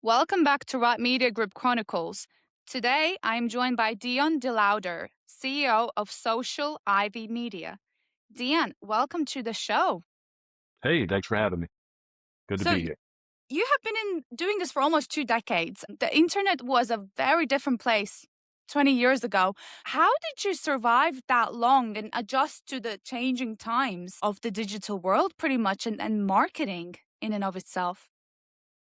Welcome back to Right Media Group Chronicles. Today, I am joined by Dion De Lauder, CEO of Social Ivy Media. Dion, welcome to the show. Hey, thanks for having me. Good to So, be here. you have been doing this for almost 2 decades. The internet was a very different place 20 years ago. How did you survive that long and adjust to the changing times of the digital world, pretty much, and marketing in and of itself?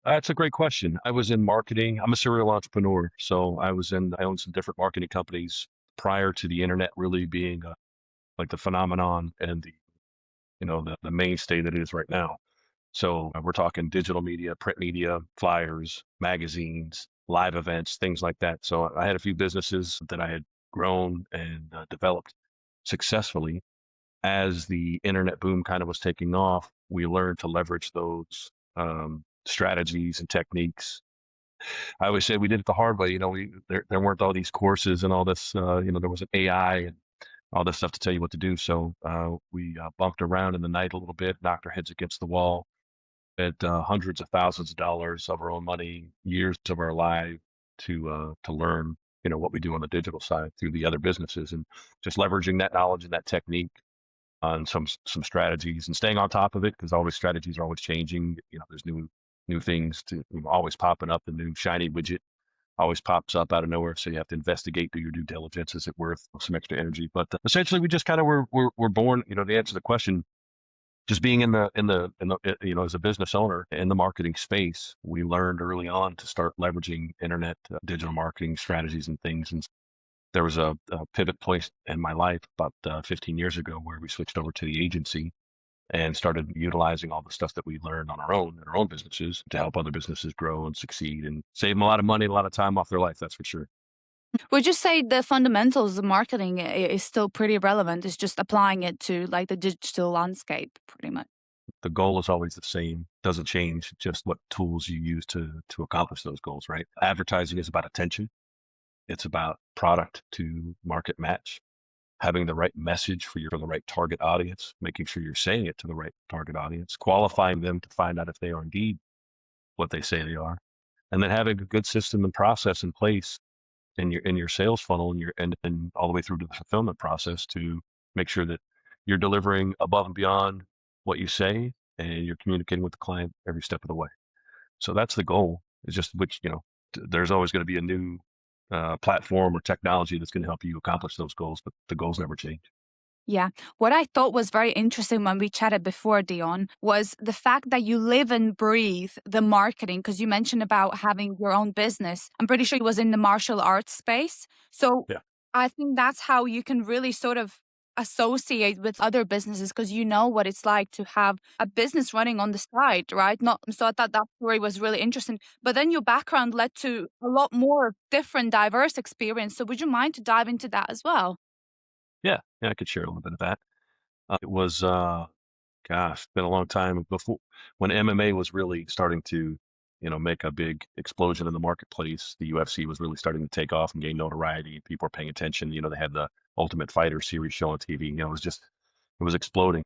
That's a great question. I was in marketing. I'm a serial entrepreneur, so I owned some different marketing companies prior to the internet really being like the phenomenon and the mainstay that it is right now. So we're talking digital media, print media, flyers, magazines, live events, things like that. So I had a few businesses that I had grown and developed successfully. As the internet boom kind of was taking off, we learned to leverage those strategies and techniques. I always say we did it the hard way. There weren't all these courses and all this. There wasn't AI and all this stuff to tell you what to do. So we bumped around in the night a little bit, knocked our heads against the wall, spent hundreds of thousands of dollars of our own money, years of our life to learn. What we do on the digital side through the other businesses, and just leveraging that knowledge and that technique on some strategies and staying on top of it, because always strategies are always changing. There's new things always popping up. The new shiny widget always pops up out of nowhere, so you have to investigate, do your due diligence. Is it worth some extra energy? But essentially, we just kind of were born. To answer the question, just being as a business owner in the marketing space, we learned early on to start leveraging internet digital marketing strategies and things. And there was a pivot point in my life about 15 years ago where we switched over to the agency and started utilizing all the stuff that we learned on our own in our own businesses to help other businesses grow and succeed and save them a lot of money, a lot of time off their life. That's for sure. Would you say the fundamentals of marketing is still pretty relevant? It's just applying it to like the digital landscape, pretty much. The goal is always the same, doesn't change, just what tools you use to accomplish those goals, right? Advertising is about attention. It's about product to market match, having the right message for the right target audience, making sure you're saying it to the right target audience, qualifying them to find out if they are indeed what they say they are, and then having a good system and process in place in your sales funnel and all the way through to the fulfillment process to make sure that you're delivering above and beyond what you say and you're communicating with the client every step of the way. So that's the goal. It's just there's always going to be a new platform or technology that's going to help you accomplish those goals, but the goals never change. Yeah. What I thought was very interesting when we chatted before, Dion, was the fact that you live and breathe the marketing, because you mentioned about having your own business. I'm pretty sure it was in the martial arts space. So Yeah. I think that's how you can really sort of associate with other businesses because you know what it's like to have a business running on the side, right? Not so I thought that story was really interesting. But then your background led to a lot more different, diverse experience. So would you mind to dive into that as well? Yeah. Yeah. I could share a little bit of that. It was, gosh, been a long time before when MMA was really starting to, make a big explosion in the marketplace. The UFC was really starting to take off and gain notoriety. People were paying attention. They had the Ultimate Fighter series show on TV. It was exploding.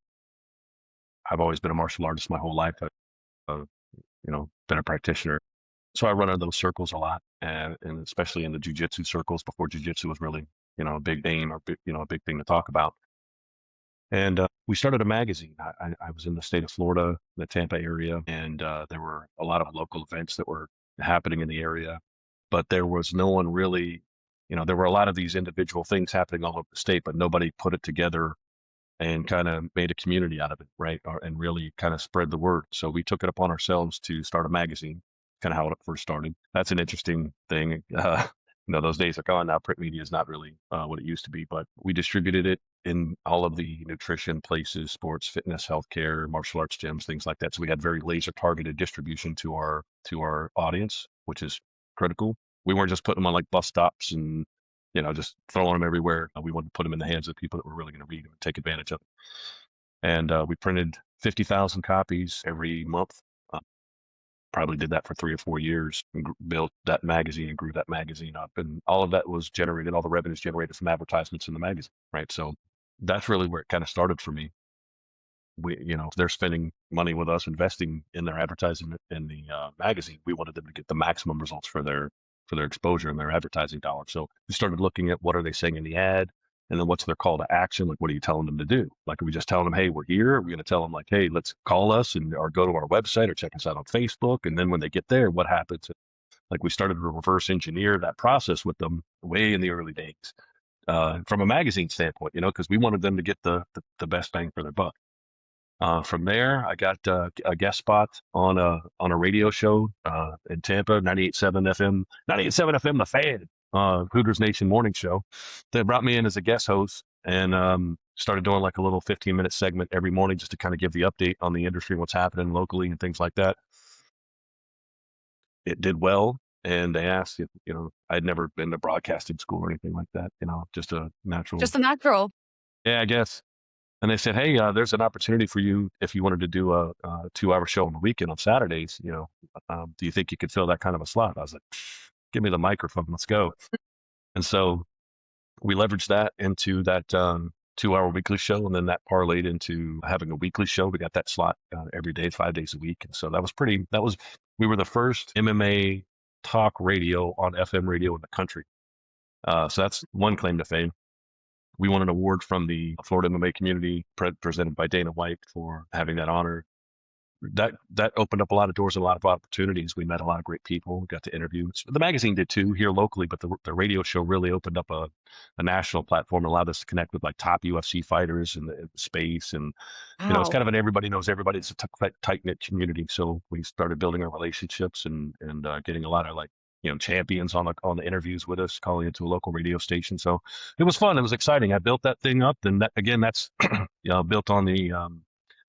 I've always been a martial artist my whole life. I've, been a practitioner. So I run in those circles a lot, and especially in the jujitsu circles before jujitsu was really, a big name or a big thing to talk about. And we started a magazine. I was in the state of Florida, the Tampa area, and there were a lot of local events that were happening in the area, but there was no one really, there were a lot of these individual things happening all over the state, but nobody put it together and kind of made a community out of it, right? And really kind of spread the word. So we took it upon ourselves to start a magazine, kind of how it first started. That's an interesting thing. Those days are gone now. Print media is not really what it used to be, but we distributed it in all of the nutrition places, sports, fitness, healthcare, martial arts gyms, things like that. So we had very laser targeted distribution to our audience, which is critical. We weren't just putting them on like bus stops and just throwing them everywhere. We wanted to put them in the hands of people that were really going to read them and take advantage of it. And we printed 50,000 copies every month. Uh, Probably did that for 3 or 4 years and built that magazine and grew that magazine up. And all of that was generated, all the revenues generated from advertisements in the magazine, right? So that's really where it kind of started for me. they're spending money with us, investing in their advertising in the magazine. We wanted them to get the maximum results for their exposure and their advertising dollars. So we started looking at what are they saying in the ad, and then what's their call to action? Like, what are you telling them to do? Like, are we just telling them, hey, we're here? Are we going to tell them like, hey, let's call us or go to our website or check us out on Facebook? And then when they get there, what happens? Like, we started to reverse engineer that process with them way in the early days, from a magazine standpoint, because we wanted them to get the best bang for their buck. From there, I got a guest spot on a radio show in Tampa, 98.7 FM, 98.7 FM, The Fan, Hooters Nation morning show. They brought me in as a guest host and started doing like a little 15-minute segment every morning just to kind of give the update on the industry, what's happening locally and things like that. It did well. And they asked if, I'd never been to broadcasting school or anything like that, just a natural. Just a natural. Yeah, I guess. And they said, hey, there's an opportunity for you if you wanted to do a 2-hour show on the weekend on Saturdays. Do you think you could fill that kind of a slot? I was like, give me the microphone, let's go. And so we leveraged that into that 2-hour weekly show, and then that parlayed into having a weekly show. We got that slot every day, 5 days a week, and so we were the first MMA talk radio on FM radio in the country. So that's one claim to fame. We won an award from the Florida MMA community presented by Dana White for having that honor. That opened up a lot of doors and a lot of opportunities. We met a lot of great people, got to interview. The magazine did too here locally, but the radio show really opened up a national platform and allowed us to connect with like top UFC fighters in the space. And, it's kind of an everybody knows everybody. It's a tight-knit community. So we started building our relationships and getting a lot of champions on the interviews with us, calling into a local radio station. So it was fun. It was exciting. I built that thing up, and that's built on the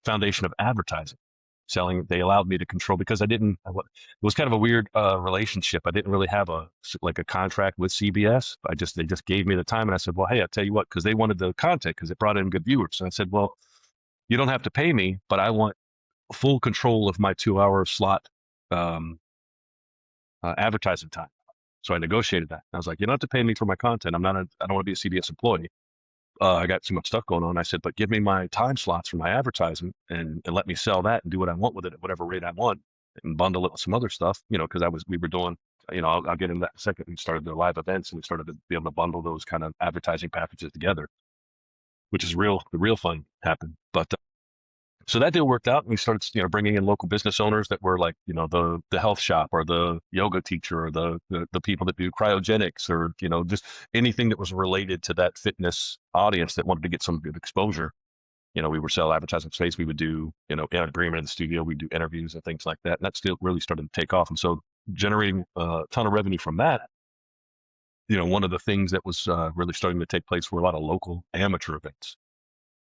foundation of advertising. Selling, they allowed me to control because it was kind of a weird relationship. I didn't really have a contract with CBS. They just gave me the time, and I said, well, hey, I'll tell you what, because they wanted the content because it brought in good viewers. And I said, well, you don't have to pay me, but I want full control of my 2-hour slot advertising time. So I negotiated that. I was like, you don't have to pay me for my content. I don't want to be a CBS employee. I got too much stuff going on. I said, but give me my time slots for my advertising and let me sell that and do what I want with it at whatever rate I want and bundle it with some other stuff, because we were doing, I'll get into that in a second. We started the live events and we started to be able to bundle those kind of advertising packages together, which is the real fun happened. But so that deal worked out, and we started, bringing in local business owners that were like, the health shop or the yoga teacher or the people that do cryogenics or, just anything that was related to that fitness audience that wanted to get some good exposure. We would sell advertising space. We would do, in agreement in the studio, we'd do interviews and things like that. And that still really started to take off. And so generating a ton of revenue from that, one of the things that was really starting to take place were a lot of local amateur events.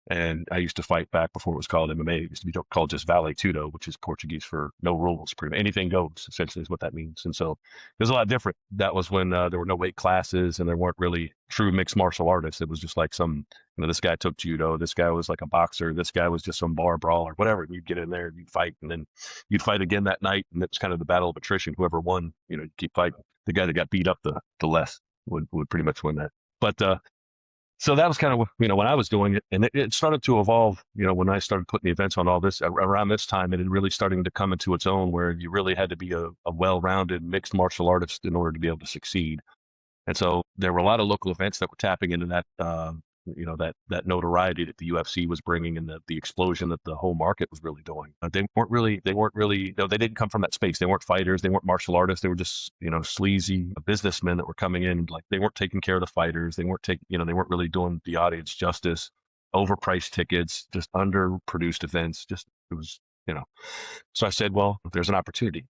And I used to fight back before it was called MMA. It used to be called just Vale Tudo, which is Portuguese for no rules. Pretty much anything goes, essentially, is what that means. And so it was a lot different. That was when there were no weight classes and there weren't really true mixed martial artists. It was just like this guy took judo. This guy was like a boxer. This guy was just some bar brawl or whatever. You'd get in there and you'd fight, and then you'd fight again that night. And it was kind of the battle of attrition. Whoever won, you keep fighting. The guy that got beat up the less would pretty much win that. But so that was kind of, when I was doing it, and it started to evolve, when I started putting the events on all this around this time, it had really starting to come into its own where you really had to be a well-rounded mixed martial artist in order to be able to succeed. And so there were a lot of local events that were tapping into that, that notoriety that the UFC was bringing and the explosion that the whole market was really doing. They didn't come from that space. They weren't fighters. They weren't martial artists. They were just, sleazy businessmen that were coming in. Like, they weren't taking care of the fighters. They weren't they weren't really doing the audience justice. Overpriced tickets, just underproduced events. It was, So I said, well, if there's an opportunity,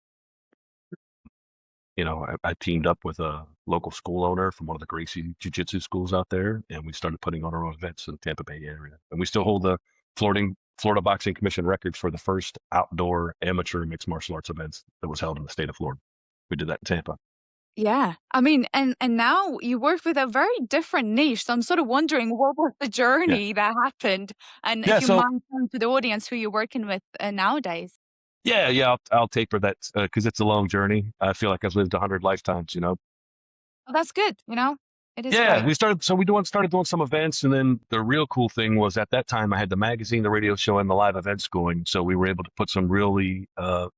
I teamed up with a local school owner from one of the Gracie Jiu-Jitsu schools out there, and we started putting on our own events in the Tampa Bay area. And we still hold the Florida Boxing Commission records for the first outdoor amateur mixed martial arts events that was held in the state of Florida. We did that in Tampa. Yeah. I mean, and now you work with a very different niche. So I'm sort of wondering, what was the journey that happened? And if you mind telling to the audience who you're working with nowadays. Yeah, I'll taper that because it's a long journey. I feel like I've lived 100 lifetimes, Well, that's good, It is Yeah, great. we started doing some events, and then the real cool thing was at that time I had the magazine, the radio show, and the live events going. So we were able to put some really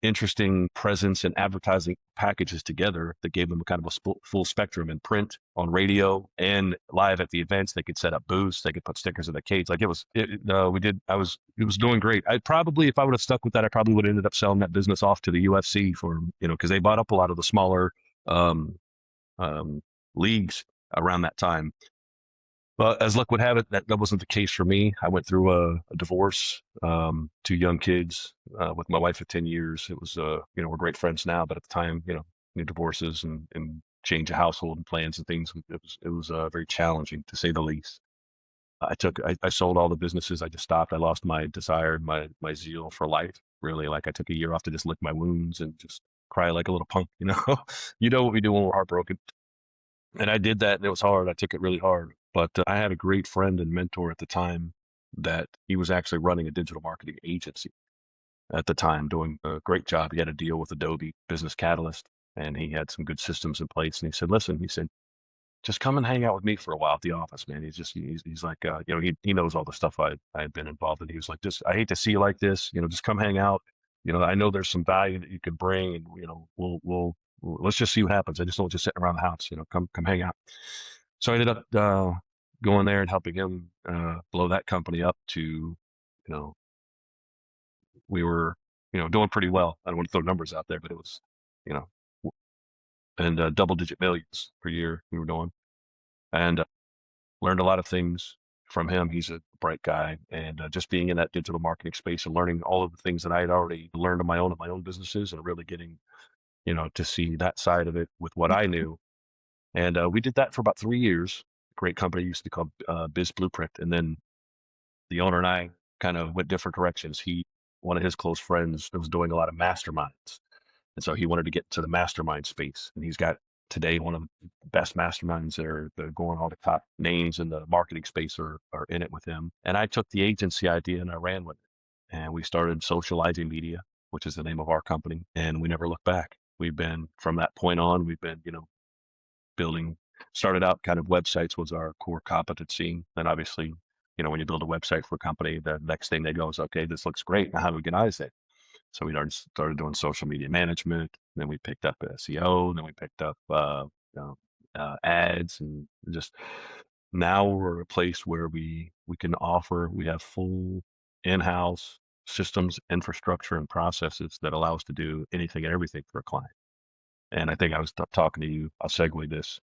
interesting presence and advertising packages together that gave them a kind of a full spectrum in print, on radio, and live at the events. They could set up booths, they could put stickers in the cage. Like we did. It was doing great. I probably, if I would have stuck with that, I probably would have ended up selling that business off to the UFC for, because they bought up a lot of the smaller um, um, leagues around that time. But as luck would have it, that wasn't the case for me. I went through a divorce, two young kids, with my wife of 10 years. It was, we're great friends now, but at the time, new divorces and change of household and plans and things. It was very challenging to say the least. I sold all the businesses. I just stopped. I lost my desire, my zeal for life. Really, like I took a year off to just lick my wounds and just cry like a little punk. You know what we do when we're heartbroken. And I did that, and it was hard. I took it really hard. But I had a great friend and mentor at the time that he was actually running a digital marketing agency at the time, doing a great job. He had a deal with Adobe Business Catalyst, and he had some good systems in place. And he said, "Listen," he said, "just come and hang out with me for a while at the office, man." He's like, he knows all the stuff I had been involved in. He was like, "Just I hate to see you like this. Just come hang out. I know there's some value that you could bring, and let's just see what happens. I just don't want you sitting around the house. Come hang out." So I ended up going there and helping him blow that company up to, we were, doing pretty well. I don't want to throw numbers out there, but it was, you know, and double-digit millions per year we were doing, and learned a lot of things from him. He's a bright guy, and just being in that digital marketing space and learning all of the things that I had already learned on my own businesses, and really getting, to see that side of it with what I knew. And we did that for about 3 years. Great company used to be called Biz Blueprint. And then the owner and I kind of went different directions. One of his close friends was doing a lot of masterminds. And so he wanted to get to the mastermind space. And he's got today one of the best masterminds that are going, all the top names in the marketing space are in it with him. And I took the agency idea and I ran with it. And we started Socializing Media, which is the name of our company. And we never looked back. From that point on, we've been, building, started out kind of websites was our core competency. Then obviously, when you build a website for a company, the next thing they go is, okay, this looks great. Now how do we get eyes it? So we started doing social media management. Then we picked up SEO. Then we picked up ads, and just now we're at a place where we can offer. We have full in-house systems, infrastructure, and processes that allow us to do anything and everything for a client. And I think I was talking to you. I'll segue this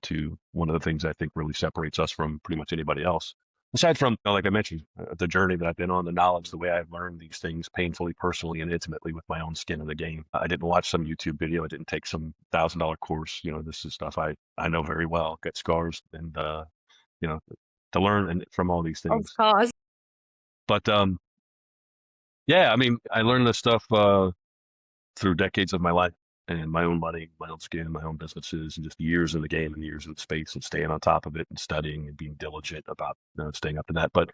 to one of the things I think really separates us from pretty much anybody else. Aside from, like I mentioned, the journey that I've been on, the knowledge, the way I've learned these things painfully, personally, and intimately with my own skin in the game. I didn't watch some YouTube video. I didn't take some $1,000 course. This is stuff I know very well, got scars, and, to learn from all these Of things. course. But yeah, I mean, I learned this stuff through decades of my life and my own money, my own skin, my own businesses, and just years in the game and years in the space, and staying on top of it and studying and being diligent about staying up to that. But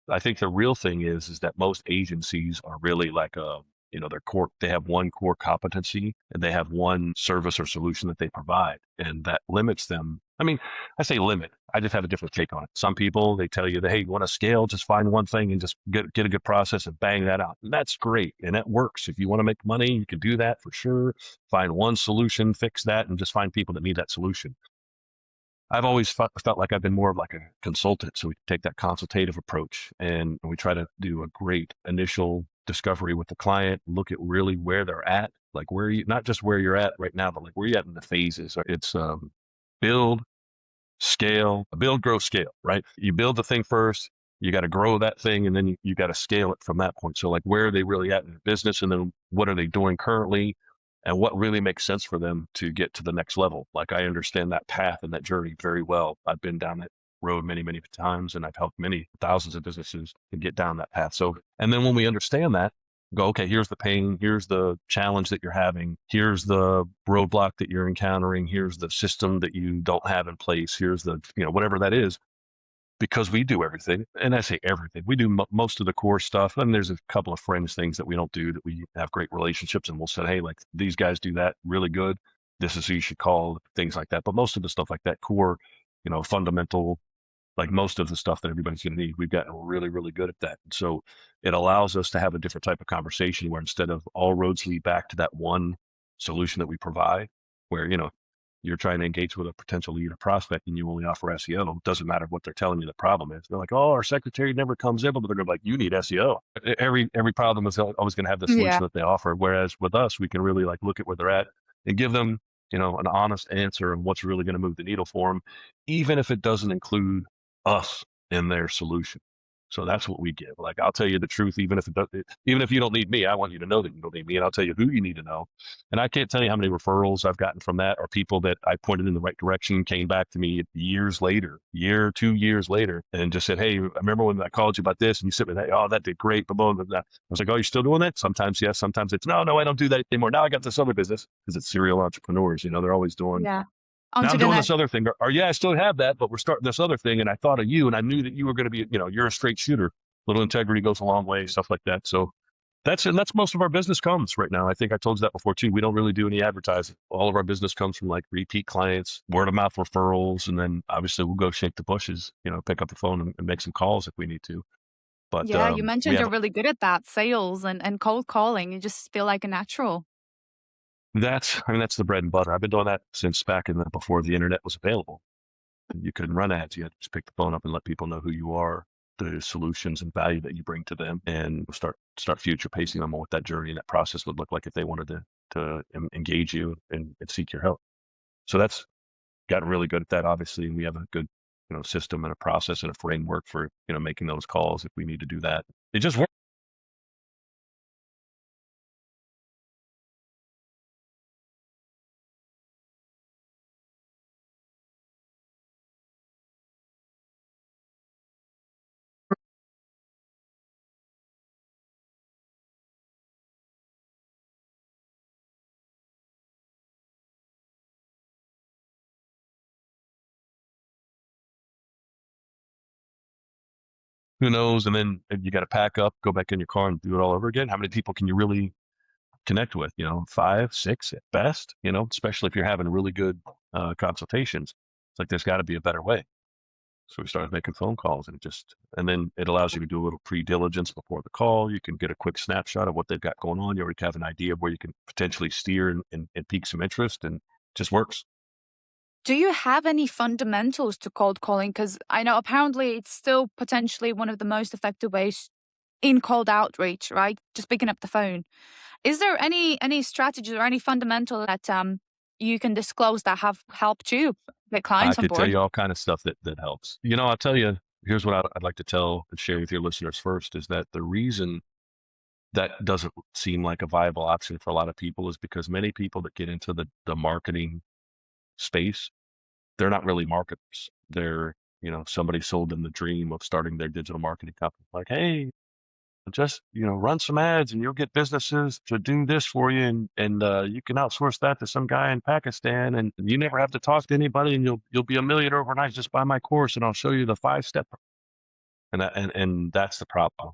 I think the real thing is that most agencies are really like their core. They have one core competency and they have one service or solution that they provide, and that limits them. I mean, I say limit. I just have a different take on it. Some people, they tell you that, hey, you want to scale, just find one thing and just get a good process and bang that out. And that's great, and that works. If you want to make money, you can do that for sure. Find one solution, fix that, and just find people that need that solution. I've always felt like I've been more of like a consultant. So we take that consultative approach, and we try to do a great initial discovery with the client, look at really where they're at, like not just where you're at right now, but like where you're at in the phases. It's build, scale, build, grow, scale, right? You build the thing first, you got to grow that thing, and then you got to scale it from that point. So like, where are they really at in their business? And then what are they doing currently? And what really makes sense for them to get to the next level? Like, I understand that path and that journey very well. I've been down that road many, many times, and I've helped many thousands of businesses to get down that path. So, and then when we understand that, go, okay, here's the pain, here's the challenge that you're having, here's the roadblock that you're encountering, here's the system that you don't have in place, here's the, whatever that is, because we do everything. And I say everything. We do most of the core stuff. And there's a couple of fringe things that we don't do that we have great relationships, and we'll say, hey, like, these guys do that really good. This is who you should call, things like that. But most of the stuff like that core, fundamental, like most of the stuff that everybody's going to need. We've gotten really, really good at that. And so it allows us to have a different type of conversation where instead of all roads lead back to that one solution that we provide, where, you're trying to engage with a potential lead or prospect and you only offer SEO, it doesn't matter what they're telling you the problem is. They're like, oh, our secretary never comes in, but they're going to be like, you need SEO. Every problem is always going to have the Yeah. solution that they offer. Whereas with us, we can really like look at where they're at and give them, an honest answer of what's really going to move the needle for them, even if it doesn't include us in their solution. So that's what we give. Like, I'll tell you the truth, even if even if you don't need me, I want you to know that you don't need me, and I'll tell you who you need to know. And I can't tell you how many referrals I've gotten from that, or people that I pointed in the right direction came back to me years later, 2 years later, and just said, "Hey, I remember when I called you about this, and you said, oh, that did great." Blah, blah, blah, blah. I was like, "Oh, you're still doing that?" Sometimes yes, sometimes it's no, I don't do that anymore. Now I got this other business because it's serial entrepreneurs. They're always doing. Yeah. Now Onto I'm the doing next. this other thing. Or yeah, I still have that, but we're starting this other thing. And I thought of you, and I knew that you were going to be, you're a straight shooter. Little integrity goes a long way, stuff like that. So that's most of our business comes right now. I think I told you that before too. We don't really do any advertising. All of our business comes from like repeat clients, word of mouth referrals, and then obviously we'll go shake the bushes, pick up the phone and make some calls if we need to. But Yeah, you we mentioned have you're really good at that, sales and cold calling. You just feel like a natural. that's the bread and butter. I've been doing that since back before the internet was available. You couldn't run ads. You had to just pick the phone up and let people know who you are, the solutions and value that you bring to them, and start future pacing them on what that journey and that process would look like if they wanted to engage you and seek your help. So that's gotten really good at that, obviously. And we have a good, system and a process and a framework for, making those calls if we need to do that. It just works. Who knows? And then you got to pack up, go back in your car and do it all over again. How many people can you really connect with? 5, 6 at best, especially if you're having really good consultations. It's like, there's got to be a better way. So we started making phone calls, and then it allows you to do a little pre-diligence before the call. You can get a quick snapshot of what they've got going on. You already have an idea of where you can potentially steer and pique some interest, and it just works. Do you have any fundamentals to cold calling? Because I know apparently it's still potentially one of the most effective ways in cold outreach, right? Just picking up the phone. Is there any strategies or any fundamental that you can disclose that have helped you get I clients on could tell board? you all kind of stuff that helps. I'll tell you, here's what I'd like to tell and share with your listeners first is that the reason that doesn't seem like a viable option for a lot of people is because many people that get into the marketing space, they're not really marketers. They're, somebody sold them the dream of starting their digital marketing company. Like, hey, just, run some ads and you'll get businesses to do this for you. And you can outsource that to some guy in Pakistan and you never have to talk to anybody and you'll be a millionaire overnight. Just buy my course and I'll show you the 5-step. And that's the problem.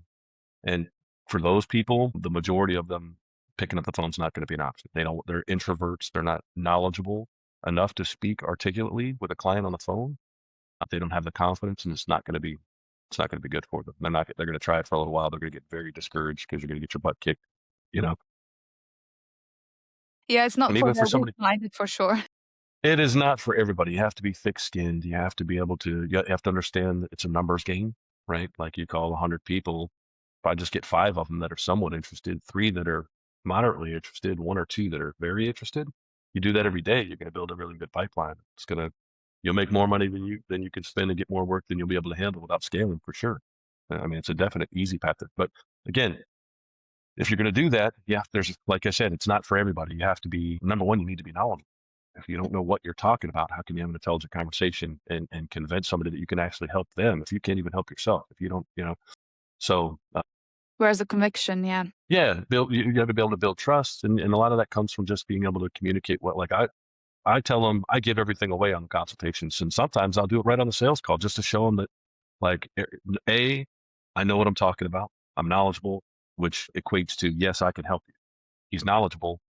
And for those people, the majority of them, picking up the phone's not going to be an option. They're introverts. They're not knowledgeable enough to speak articulately with a client on the phone. They don't have the confidence, and it's not going to be good for them. They're going to try it for a little while. They're going to get very discouraged because you're going to get your butt kicked, you know. Yeah, it's not And for even for the somebody, weak-minded for sure. it is not for everybody. You have to be thick-skinned. You have to be able to. You have to understand that it's a numbers game, right? Like you call 100 people, if I just get 5 of them that are somewhat interested, 3 that are moderately interested, 1 or 2 that are very interested. You do that every day, you're going to build a really good pipeline. You'll make more money than you can spend and get more work than you'll be able to handle without scaling for sure. I mean, it's a definite easy path. But again, if you're going to do that, yeah, like I said, it's not for everybody. You have to be, number one, you need to be knowledgeable. If you don't know what you're talking about, how can you have an intelligent conversation and convince somebody that you can actually help them if you can't even help yourself? If you don't, so Whereas the conviction, yeah. yeah, you got to be able to build trust. And a lot of that comes from just being able to communicate like I tell them, I give everything away on consultations. And sometimes I'll do it right on the sales call just to show them that like, I know what I'm talking about. I'm knowledgeable, which equates to, yes, I can help you. He's knowledgeable.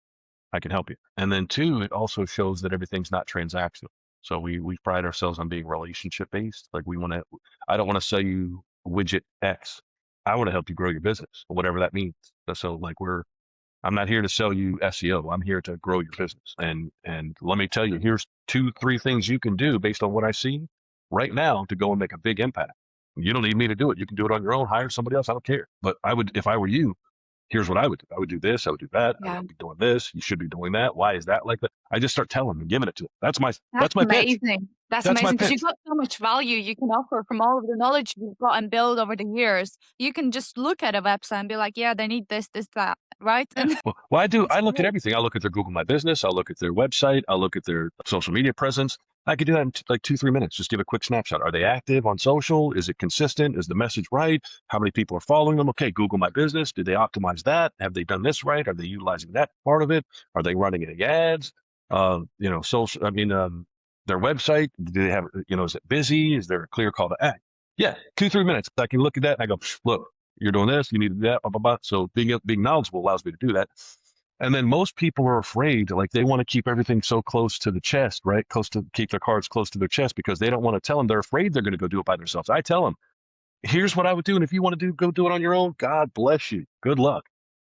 I can help you. And then 2, it also shows that everything's not transactional. So we pride ourselves on being relationship based. Like I don't want to sell you widget X. I want to help you grow your business, whatever that means. So like I'm not here to sell you SEO. I'm here to grow your business. And let me tell you, here's 2, 3 things you can do based on what I see right now to go and make a big impact. You don't need me to do it. You can do it on your own, hire somebody else. I don't care. But if I were you, here's what I would do. I would do this. I would do that. I Yeah. would be doing this. You should be doing that. Why is that like that? I just start telling them and giving it to them. That's That's my pitch. amazing. That's That's my amazing because you've pitch. got so much value you can offer from all of the knowledge you've got and build over the years. You can just look at a website and be like, yeah, they need this, this, that, right? Yeah. And Well, I do. it's I look at great. everything. I look at their Google My Business. I'll look at their website. I'll look at their social media presence. I could do that in like 2, 3 minutes. Just give a quick snapshot. Are they active on social? Is it consistent? Is the message right? How many people are following them? Okay, Google My Business. Did they optimize that? Have they done this right? Are they utilizing that part of it? Are they running any ads? Social. Their website. Do they have? Is it busy? Is there a clear call to act? Yeah, 2, 3 minutes. I can look at that and I go, look, you're doing this, you need to do that, blah, blah, blah. So being knowledgeable allows me to do that. And then most people are afraid, like they want to keep everything so close to the chest, right? Keep their cards close to their chest because they don't want to tell them. They're afraid they're going to go do it by themselves. I tell them, here's what I would do. And if you want to go do it on your own, God bless you. Good luck.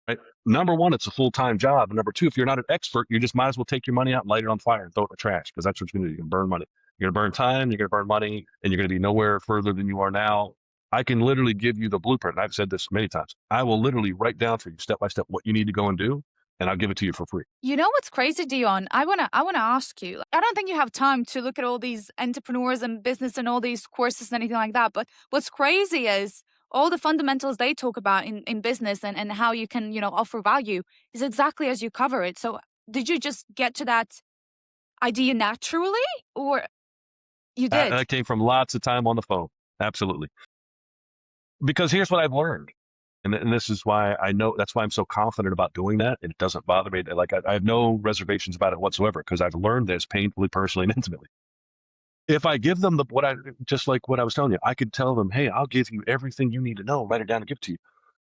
Right? Number one, it's a full-time job. And number two, if you're not an expert, you just might as well take your money out and light it on fire and throw it in the trash because that's what you're going to do. You're going to burn money. You're going to burn time. You're going to burn money, and you're going to be nowhere further than you are now. I can literally give you the blueprint. And I've said this many times. I will literally write down for you step by step what you need to go and do, and I'll give it to you for free. You know what's crazy, Dion? I wanna ask you. I don't think you have time to look at all these entrepreneurs and business and all these courses and anything like that. But what's crazy is all the fundamentals they talk about in business and how you can, offer value is exactly as you cover it. So did you just get to that idea naturally or you did? That came from lots of time on the phone. Absolutely. Because here's what I've learned. And this is why I know that's why I'm so confident about doing that. And it doesn't bother me. Like I have no reservations about it whatsoever because I've learned this painfully, personally, and intimately. If I give them just like what I was telling you, I could tell them, hey, I'll give you everything you need to know, write it down and give it to you.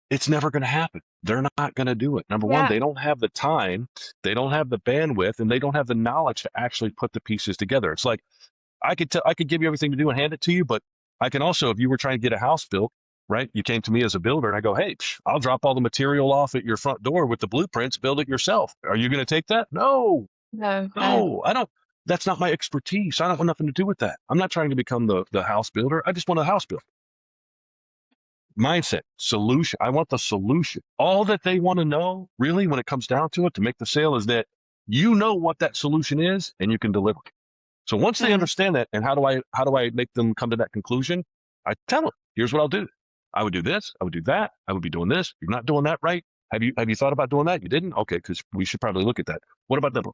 It's never going to happen. They're not going to do it. Number one, Yeah. they don't have the time, they don't have the bandwidth, and they don't have the knowledge to actually put the pieces together. It's like I could give you everything to do and hand it to you, but I can also, if you were trying to get a house built, right? You came to me as a builder and I go, hey, I'll drop all the material off at your front door with the blueprints, build it yourself. Are you going to take that? No, No, no. no, I don't. That's not my expertise. I don't want nothing to do with that. I'm not trying to become the house builder. I just want a house built. Mindset, solution. I want the solution. All that they want to know, really, when it comes down to it, to make the sale is that you know what that solution is and you can deliver. So once they Mm. understand that, and how do I make them come to that conclusion? I tell them, here's what I'll do. I would do this. I would do that. I would be doing this. You're not doing that right. Have you thought about doing that? You didn't? Okay, because we should probably look at that. What about that?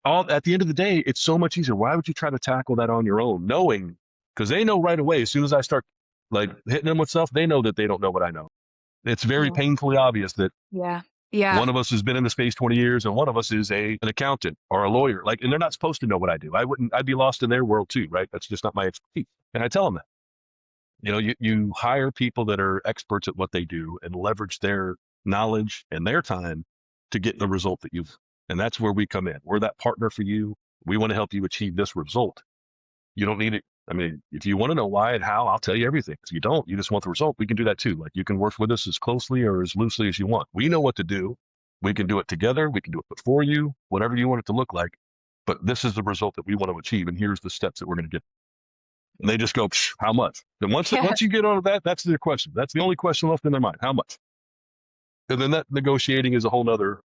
All at the end of the day, it's so much easier. Why would you try to tackle that on your own, knowing because they know right away as soon as I start like hitting them with stuff, they know that they don't know what I know. It's very Yeah. painfully obvious that Yeah. Yeah. one of us has been in the space 20 years and one of us is an accountant or a lawyer. Like, and they're not supposed to know what I do. I'd be lost in their world too, right? That's just not my expertise. And I tell them that. You hire people that are experts at what they do and leverage their knowledge and their time to get the result that and that's where we come in. We're that partner for you. We want to help you achieve this result. You don't need it. I mean, if you want to know why and how, I'll tell you everything. If you don't, you just want the result, we can do that too. Like you can work with us as closely or as loosely as you want. We know what to do. We can do it together. We can do it for you, whatever you want it to look like. But this is the result that we want to achieve. And here's the steps that we're going to get. And they just go, how much? Then once Yeah. you get on that, that's their question. That's the only question left in their mind. How much? And then that negotiating is a whole nother.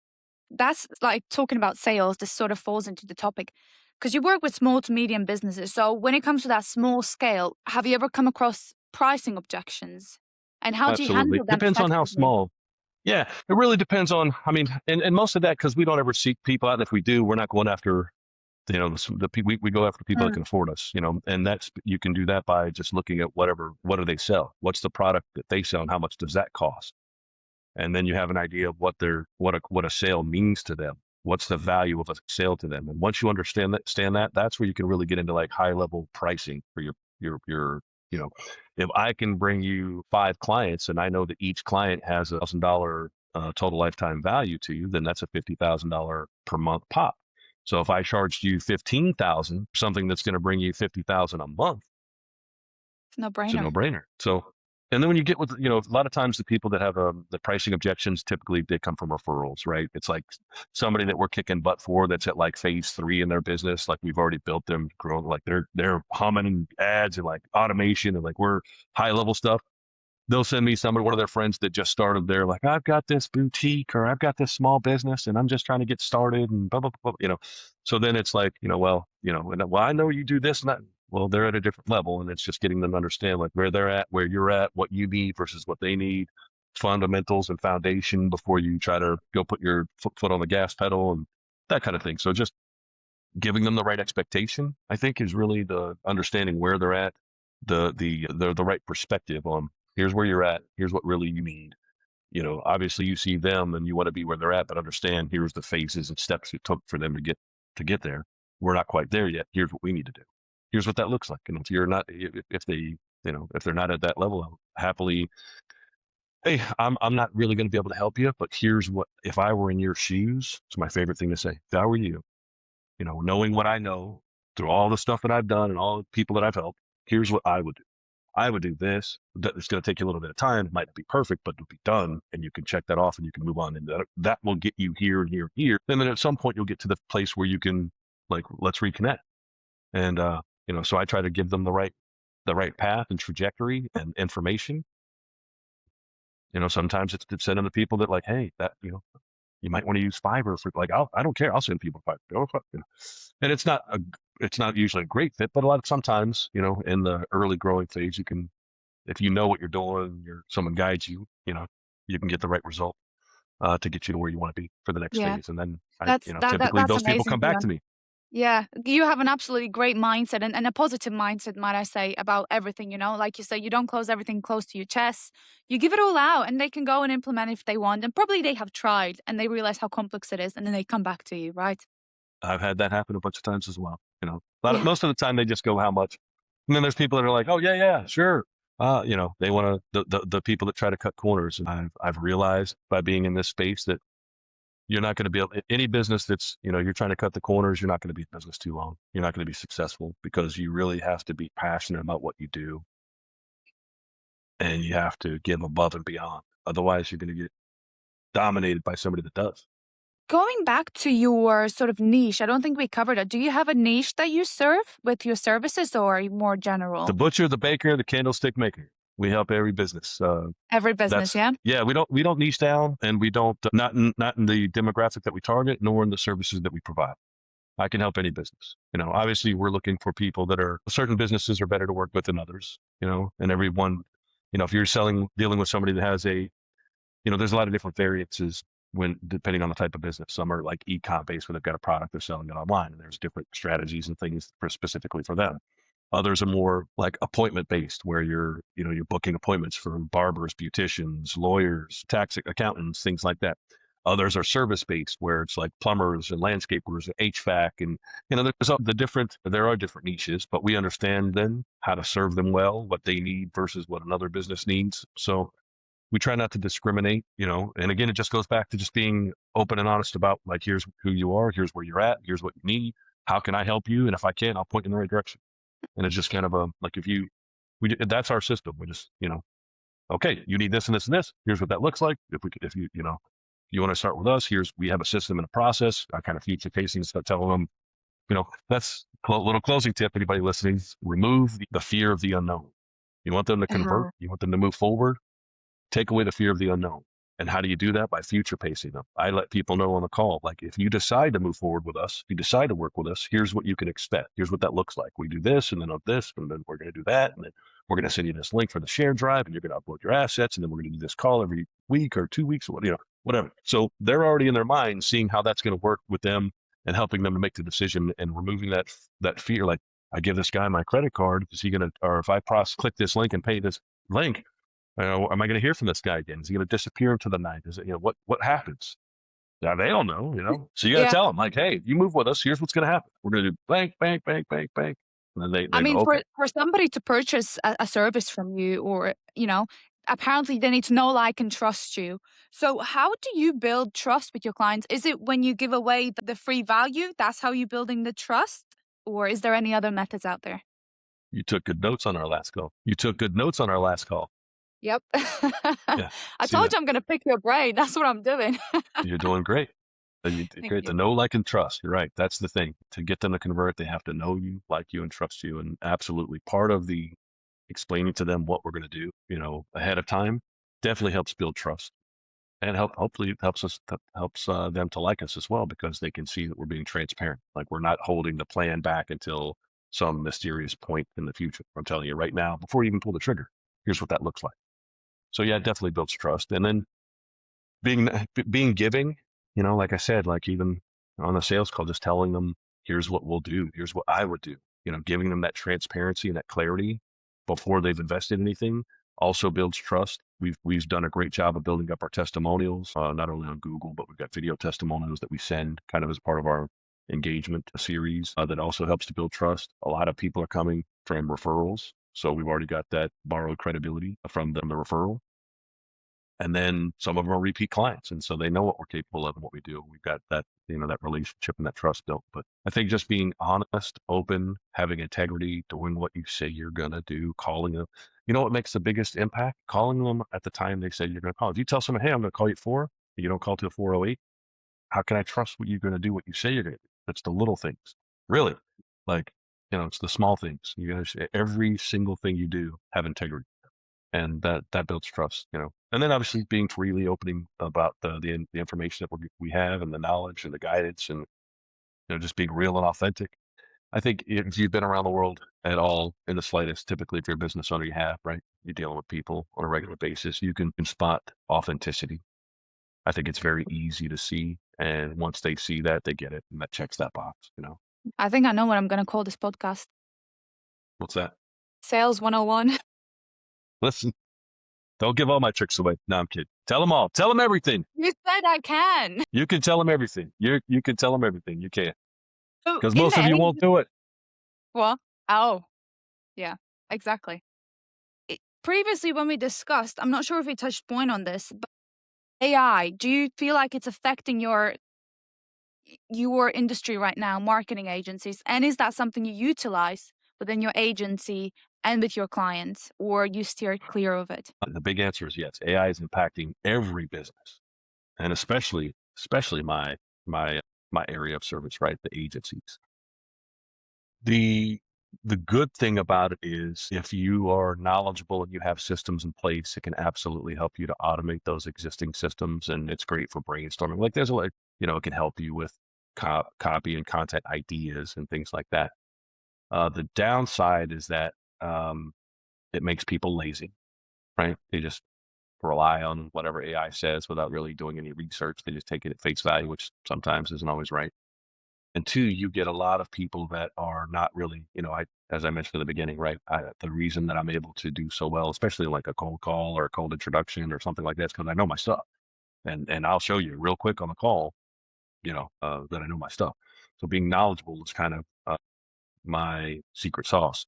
That's like talking about sales. This sort of falls into the topic because you work with small to medium businesses. So when it comes to that small scale, have you ever come across pricing objections? And how do you Absolutely. handle them Depends on how effectively? small. Yeah, it really depends on, I mean, and most of that, because we don't ever seek people out. And if we do, we're not going after, we go after people that Mm. can afford us, and you can do that by just looking at what do they sell? What's the product that they sell and how much does that cost? And then you have an idea of what a sale means to them. What's the value of a sale to them? And once you understand that, that's where you can really get into like high level pricing for your, if I can bring you 5 clients and I know that each client has $1,000 total lifetime value to you, then that's a $50,000 per month pop. So if I charged you 15,000, something that's going to bring you 50,000 a month, It's a it's a no-brainer. no-brainer. So, and then when you get with, a lot of times the people that have the pricing objections, typically they come from referrals, right? It's like somebody that we're kicking butt for that's at like phase 3 in their business. Like we've already built them, grown, like they're humming ads and like automation and like we're high level stuff. They'll send me somebody, one of their friends that just started there, like, I've got this boutique or I've got this small business and I'm just trying to get started and blah, blah, blah. So then it's like, well, I know you do this and that. Well, they're at a different level and it's just getting them to understand like where they're at, where you're at, what you need versus what they need, fundamentals and foundation before you try to go put your foot on the gas pedal and that kind of thing. So just giving them the right expectation, I think, is really the understanding where they're at, the right perspective on here's where you're at, here's what really you need. Obviously you see them and you want to be where they're at, but understand here's the phases and steps it took for them to get there. We're not quite there yet. Here's what we need to do. Here's what that looks like. And if you're not, if they, if they're not at that level, I'll happily, hey, I'm not really going to be able to help you, but here's what, if I were in your shoes, it's my favorite thing to say. If I were you, knowing what I know through all the stuff that I've done and all the people that I've helped, here's what I would do. I would do this. It's going to take you a little bit of time. It might not be perfect, but it'll be done. And you can check that off and you can move on. And that will get you here and here and here. And then at some point, you'll get to the place where you can, like, let's reconnect. And, so I try to give them the right path and trajectory and information. Sometimes it's sending to people that like, hey, that, you might want to use Fiverr for like, I don't care. I'll send people Fiverr. And it's not usually a great fit, but sometimes, in the early growing phase, you can, if you know what you're doing, someone guides you, you can get the right result to get you to where you want to be for the next Yeah. phase. And then typically That's those people amazing, come back Dion. to me. Yeah, you have an absolutely great mindset and a positive mindset, might I say, about everything, Like you say, you don't close everything close to your chest. You give it all out and they can go and implement if they want. And probably they have tried and they realize how complex it is and then they come back to you, right? I've had that happen a bunch of times as well. Yeah. Most of the time they just go, how much? And then there's people that are like, oh yeah, yeah, sure. They want to, the people that try to cut corners. And I've realized by being in this space that you're not going to be able, any business that's, you're trying to cut the corners, you're not going to be in business too long. You're not going to be successful because you really have to be passionate about what you do and you have to give above and beyond. Otherwise, you're going to get dominated by somebody that does. Going back to your sort of niche, I don't think we covered it. Do you have a niche that you serve with your services or are you more The general? butcher, the baker, the candlestick maker. We help every business. Every business, That's yeah? yeah. We don't niche down, and we don't not in the demographic that we target, nor in the services that we provide. I can help any business. Obviously we're looking for people that are certain businesses are better to work with than others. And everyone, if you're dealing with somebody that has there's a lot of different variances when depending on the type of business. Some are like e-com based where they've got a product they're selling it online, and there's different strategies and things specifically for them. Others are more like appointment based, where you're booking appointments for barbers, beauticians, lawyers, tax accountants, things like that. Others are service based, where it's like plumbers and landscapers and HVAC, and there are different niches, but we understand then how to serve them well, what they need versus what another business needs. So we try not to discriminate, and again, it just goes back to just being open and honest about like, here's who you are, here's where you're at, here's what you need. How can I help you? And if I can, I'll point you in the right direction. And it's just kind of like, that's our system. We just, okay, you need this and this and this. Here's what that looks like. If you want to start with us, we have a system and a process. I kind of future facing stuff, telling them, that's a little closing tip. Anybody listening, remove the fear of the unknown. You want them to convert. Uh-huh. You want them to move forward. Take away the fear of the unknown. And how do you do that? By future pacing them. I let people know on the call, like, if you decide to move forward with us, if you decide to work with us, here's what you can expect. Here's what that looks like. We do this, and then of this, and then we're going to do that, and then we're going to send you this link for the share drive, and you're going to upload your assets, and then we're going to do this call every week or 2 weeks, or whatever. So they're already in their mind seeing how that's going to work with them and helping them to make the decision and removing that fear. Like, I give this guy my credit card, is he going to, or if I click this link and pay this link, am I going to hear from this guy again? Is he going to disappear into the night? Is it, what happens? Now they don't know. So you got to Yeah. tell them, like, hey, you move with us, here's what's going to happen. We're going to do bank, bank, bank, bank, bank. And then I they go, mean, okay. for somebody to purchase a service from you or, apparently they need to know, like, and trust you. So how do you build trust with your clients? Is it when you give away the free value? That's how you're building the trust? Or is there any other methods out there? You took good notes on our last call. You took good notes on our last call. Yep. Yeah. I See told that? you I'm gonna pick your brain. That's what I'm doing. You're doing great. You did Thank great. The you. know, like, and trust. You're right. That's the thing. To get them to convert, they have to know you, like you, and trust you. And absolutely part of the explaining to them what we're going to do, ahead of time definitely helps build trust and hopefully it helps us, helps them to like us as well, because they can see that we're being transparent. Like we're not holding the plan back until some mysterious point in the future. I'm telling you right now, before you even pull the trigger, here's what that looks like. So yeah, it definitely builds trust. And then being being giving, like I said, like even on a sales call, just telling them, here's what we'll do, here's what I would do, giving them that transparency and that clarity before they've invested anything also builds trust. We've done a great job of building up our testimonials, not only on Google, but we've got video testimonials that we send kind of as part of our engagement series, that also helps to build trust. A lot of people are coming from referrals, so we've already got that borrowed credibility from them, the referral. And then some of them are repeat clients, and so they know what we're capable of and what we do. We've got that, that relationship and that trust built. But I think just being honest, open, having integrity, doing what you say you're gonna do, calling them. You know what makes the biggest impact? Calling them at the time they say you're gonna call. If you tell someone, hey, I'm gonna call you at 4, and you don't call till 4:08, how can I trust what you're gonna do, what you say you're gonna do? It's the little things. Really. Like, it's the small things. You gotta, every single thing you do, have integrity, and that builds trust. And then obviously being freely opening about the information that we have, and the knowledge and the guidance, and just being real and authentic. I think if you've been around the world at all in the slightest, typically if you're a business owner, you have, right? You're dealing with people on a regular basis. You can spot authenticity. I think it's very easy to see, and once they see that, they get it, and that checks that box. I think I know what I'm gonna call this podcast. What's that? Sales 101. Listen, don't give all my tricks away. No, I'm kidding. Tell them all. Tell them everything. You said I can. You can tell them everything. You can tell them everything. You can. So Because in most the of you won't age do it. what? Oh, yeah, exactly. Previously, when we discussed, I'm not sure if we touched point on this, but AI, do you feel like it's affecting your industry right now, marketing agencies? And is that something you utilize within your agency and with your clients, or you steer clear of it? The big answer is yes. AI is impacting every business, and especially my my area of service, right? The agencies. The the good thing about it is, if you are knowledgeable and you have systems in place, it can absolutely help you to automate those existing systems, and it's great for brainstorming. Like there's a lot, it can help you with copy and content ideas and things like that. The downside is that it makes people lazy, right? They just rely on whatever AI says without really doing any research. They just take it at face value, which sometimes isn't always right. And two, you get a lot of people that are not really, as I mentioned at the beginning, right? The reason that I'm able to do so well, especially like a cold call or a cold introduction or something like that, is because I know my stuff. And I'll show you real quick on the call, that I know my stuff. So being knowledgeable is kind of my secret sauce.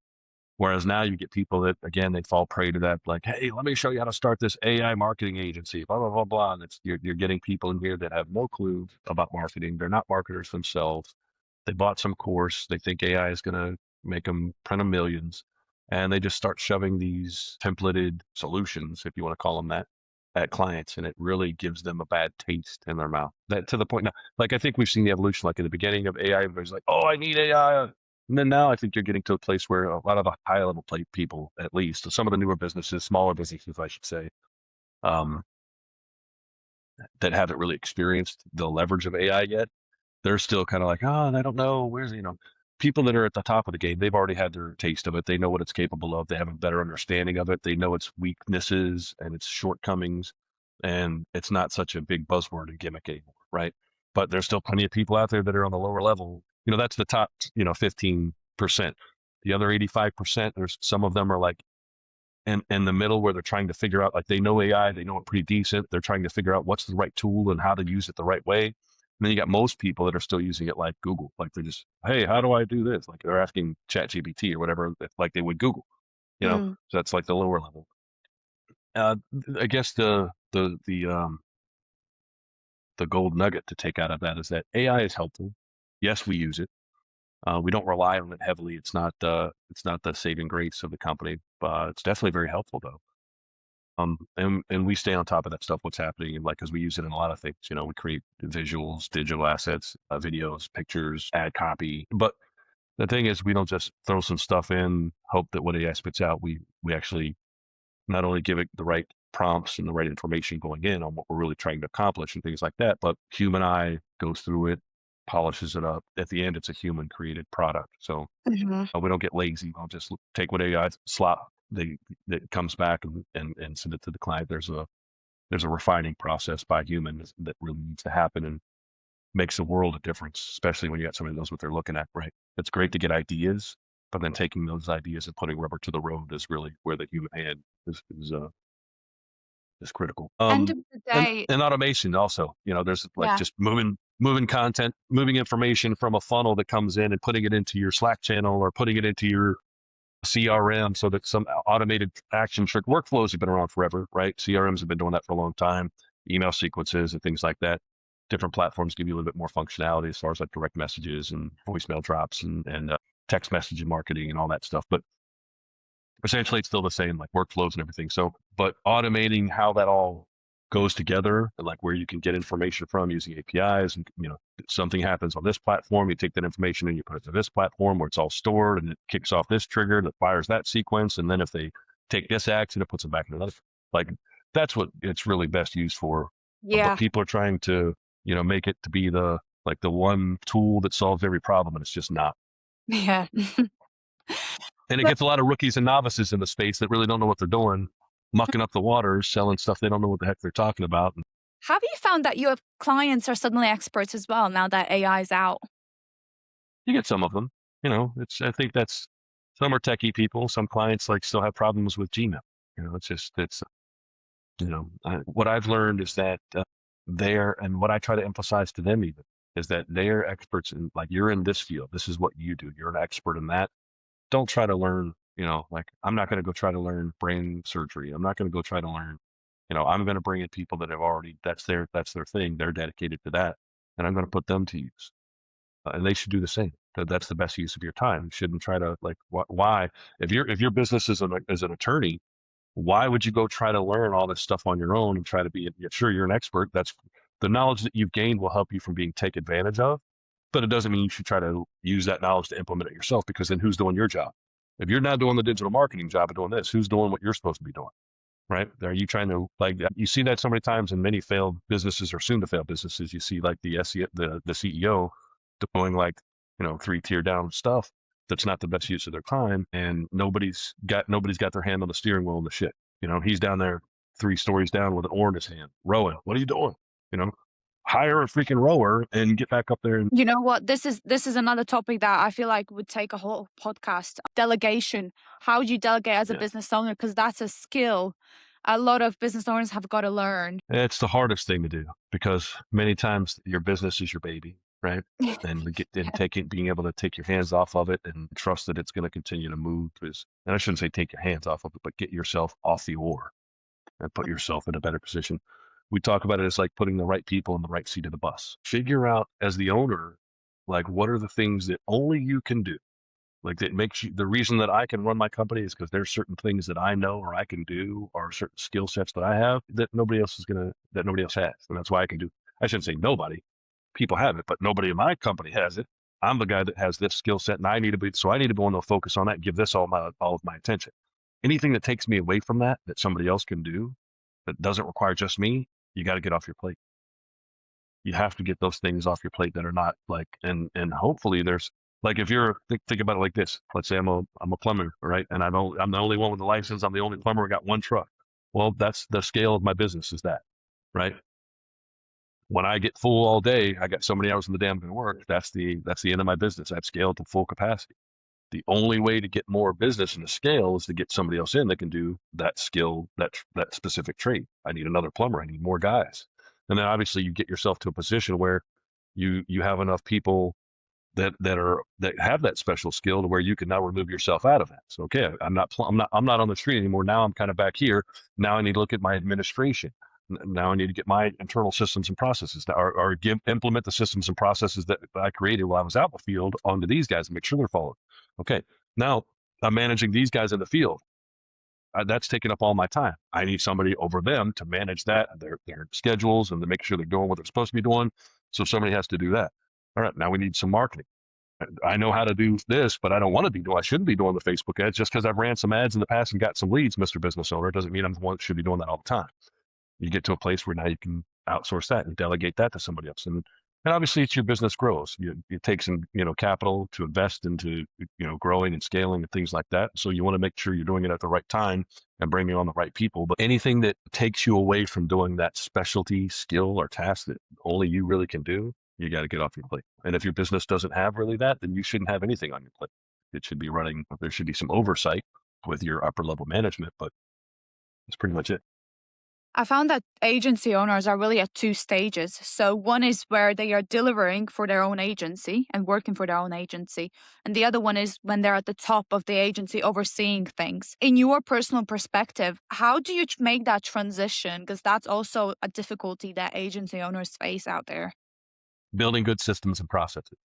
Whereas now you get people that, again, they fall prey to that, like, hey, let me show you how to start this AI marketing agency, blah, blah, blah, blah. And you're getting people in here that have no clue about marketing. They're not marketers themselves. They bought some course. They think AI is going to make them print them millions. And they just start shoving these templated solutions, if you want to call them that, at clients. And it really gives them a bad taste in their mouth. That, to the point now, like I think we've seen the evolution, like in the beginning of AI, everybody's like, oh, I need AI. And then now I think you're getting to a place where a lot of the high level people, at least some of the newer businesses, smaller businesses, I should say, um, that haven't really experienced the leverage of AI yet, they're still kind of like, oh, I don't know. People that are at the top of the game, they've already had their taste of it. They know what it's capable of. They have a better understanding of it. They know its weaknesses and its shortcomings. And it's not such a big buzzword and gimmick anymore, right? But there's still plenty of people out there that are on the lower level. That's the top, 15%. The other 85%, there's some of them are like in the middle, where they're trying to figure out, like, they know AI, they know it pretty decent. They're trying to figure out what's the right tool and how to use it the right way. And then you got most people that are still using it like Google. Like they're just, hey, how do I do this? Like they're asking ChatGPT or whatever, like they would Google. Mm. So that's like the lower level. Uh, I guess the gold nugget to take out of that is that AI is helpful. Yes, we use it. We don't rely on it heavily. It's not the saving grace of the company, but it's definitely very helpful though. And we stay on top of that stuff, what's happening, and like because we use it in a lot of things. You know, we create visuals, digital assets, videos, pictures, ad copy. But the thing is, we don't just throw some stuff in, hope that what AI spits out. We actually not only give it the right prompts and the right information going in on what we're really trying to accomplish and things like that, but human eye goes through it, polishes it up. At the end, it's a human created product. So Mhm. we don't get lazy. I'll just take what AI slot that comes back and send it to the client. There's a refining process by humans that really needs to happen and makes a world of difference, especially when you got somebody who knows what they're looking at, right? It's great to get ideas, but then taking those ideas and putting rubber to the road is really where the human hand is critical. End of the day, And automation also, there's like yeah. just moving content, moving information from a funnel that comes in and putting it into your Slack channel or putting it into your CRM so that some automated action trick workflows have been around forever, right? CRMs have been doing that for a long time, email sequences and things like that. Different platforms give you a little bit more functionality as far as like direct messages and voicemail drops and text messaging marketing and all that stuff. But essentially it's still the same, like workflows and everything. So, but automating how that all goes together and like where you can get information from using APIs and, something happens on this platform, you take that information and you put it to this platform where it's all stored and it kicks off this trigger that fires that sequence. And then if they take this action, it puts them back in another, like that's what it's really best used for. But Yeah. people are trying to, make it to be like the one tool that solves every problem. And it's just not. Yeah. And it But gets a lot of rookies and novices in the space that really don't know what they're doing, mucking up the waters, selling stuff they don't know what the heck they're talking about. And have you found that your clients are suddenly experts as well now that AI is out? you get some of them, I think that's some are techie people. Some clients like still have problems with Gmail. What I've learned is that and what I try to emphasize to them even is that they're experts in like, you're in this field. This is what you do. You're an expert in that. Don't try to learn, like I'm not going to go try to learn brain surgery. I'm not going to go try to learn, I'm going to bring in people that have already, that's their thing. They're dedicated to that. And I'm going to put them to use. And they should do the same. That's the best use of your time. You shouldn't try to like, why, if your business is an attorney, why would you go try to learn all this stuff on your own and try to be, sure, you're an expert. That's the knowledge that you've gained will help you from being taken advantage of, but it doesn't mean you should try to use that knowledge to implement it yourself, because then who's doing your job? If you're not doing the digital marketing job of doing this, who's doing what you're supposed to be doing? Right? Are you trying to like, you see that so many times in many failed businesses or soon to fail businesses, you see like the SEO, the CEO doing like, 3 tier down stuff that's not the best use of their time. And nobody's got their hand on the steering wheel of the ship. He's down there 3 stories down with an oar in his hand, rowing. What are you doing? You know, hire a freaking rower and get back up there. And You know what? This is another topic that I feel like would take a whole podcast. Delegation. How do you delegate as a yeah, business owner? Because that's a skill a lot of business owners have got to learn. it's the hardest thing to do because many times your business is your baby, right? And being able to take your hands off of it and trust that it's going to continue to move and I shouldn't say take your hands off of it, but get yourself off the oar and put yourself in a better position. We talk about it as like putting the right people in the right seat of the bus. Figure out as the owner, like what are the things that only you can do. Like that makes you, the reason that I can run my company is because there's certain things that I know or I can do or certain skill sets that I have that nobody else has. And that's why I shouldn't say nobody, people have it, but nobody in my company has it. I'm the guy that has this skill set and I need to be one to focus on that and give this all of my attention. Anything that takes me away from that somebody else can do that doesn't require just me, you got to get off your plate. You have to get those things off your plate that are not like, and hopefully there's like, if you're think about it like this, let's say I'm a plumber, right? And I'm the only one with the license. I'm the only plumber. I got one truck. Well, that's the scale of my business is that, right? When I get full all day, I got so many hours in the day I'm going to work. That's the end of my business. I've scaled to full capacity. The only way to get more business in the scale is to get somebody else in that can do that skill, that specific trade. I need another plumber. I need more guys. And then obviously you get yourself to a position where you have enough people that have that special skill to where you can now remove yourself out of that. So, okay, I'm not on the street anymore. Now I'm kind of back here. Now I need to look at my administration. Now I need to get my internal systems and processes or implement the systems and processes that I created while I was out in the field onto these guys and make sure they're followed. Okay, now I'm managing these guys in the field. That's taking up all my time. I need somebody over them to manage that, their schedules, and to make sure they're doing what they're supposed to be doing. So somebody has to do that. All right, now we need some marketing. I know how to do this, but I don't want to be doing. I shouldn't be doing the Facebook ads just because I've ran some ads in the past and got some leads, Mr. Business Owner. It doesn't mean I'm the one that should be doing that all the time. You get to a place where now you can outsource that and delegate that to somebody else. And obviously, as your business grows, it takes some capital to invest into growing and scaling and things like that. So you want to make sure you're doing it at the right time and bringing on the right people. But anything that takes you away from doing that specialty skill or task that only you really can do, you got to get off your plate. And if your business doesn't have really that, then you shouldn't have anything on your plate. It should be running. There should be some oversight with your upper level management, but that's pretty much it. I found that agency owners are really at two stages. So one is where they are delivering for their own agency and working for their own agency. And the other one is when they're at the top of the agency overseeing things. In your personal perspective, how do you make that transition? Because that's also a difficulty that agency owners face out there. Building good systems and processes.